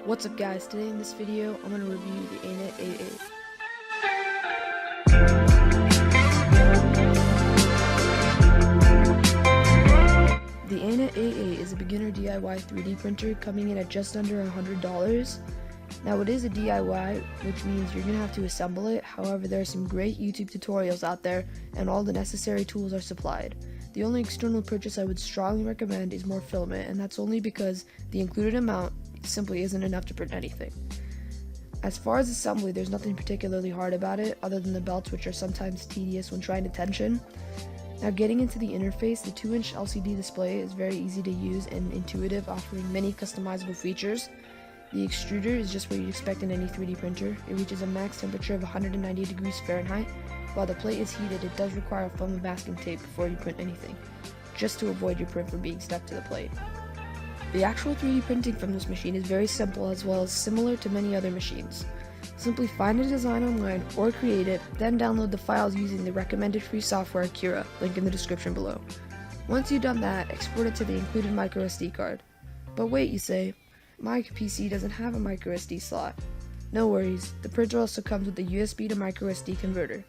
What's up guys, today in this video I'm going to review the Anet A8. The Anet A8 is a beginner DIY 3D printer coming in at just under $100. Now it is a DIY, which means you're going to have to assemble it. However, there are some great YouTube tutorials out there and all the necessary tools are supplied. The only external purchase I would strongly recommend is more filament, and that's only because the included amount simply isn't enough to print anything. As far as assembly, there's nothing particularly hard about it other than the belts, which are sometimes tedious when trying to tension. Now getting into the interface, the 2-inch LCD display is very easy to use and intuitive, offering many customizable features. The extruder is just what you'd expect in any 3D printer. It reaches a max temperature of 190 degrees Fahrenheit. While the plate is heated, it does require film and masking tape before you print anything, just to avoid your print from being stuck to the plate. The actual 3D printing from this machine is very simple as well as similar to many other machines. Simply find a design online or create it, then download the files using the recommended free software Kira, link in the description below. Once you've done that, export it to the included microSD card. But wait, you say, my PC doesn't have a microSD slot. No worries, the printer also comes with a USB to microSD converter.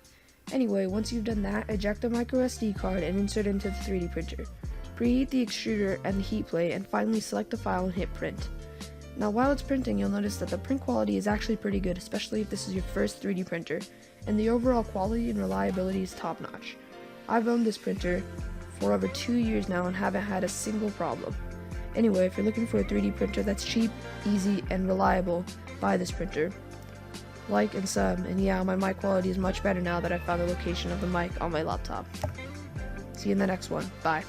Anyway, once you've done that, eject the microSD card and insert it into the 3D printer. Preheat the extruder and the heat plate, and finally select the file and hit print. Now while it's printing, you'll notice that the print quality is actually pretty good, especially if this is your first 3D printer, and the overall quality and reliability is top notch. I've owned this printer for over 2 years now and haven't had a single problem. Anyway, if you're looking for a 3D printer that's cheap, easy, and reliable, buy this printer. Like and sub, and yeah, my mic quality is much better now that I found the location of the mic on my laptop. See you in the next one. Bye.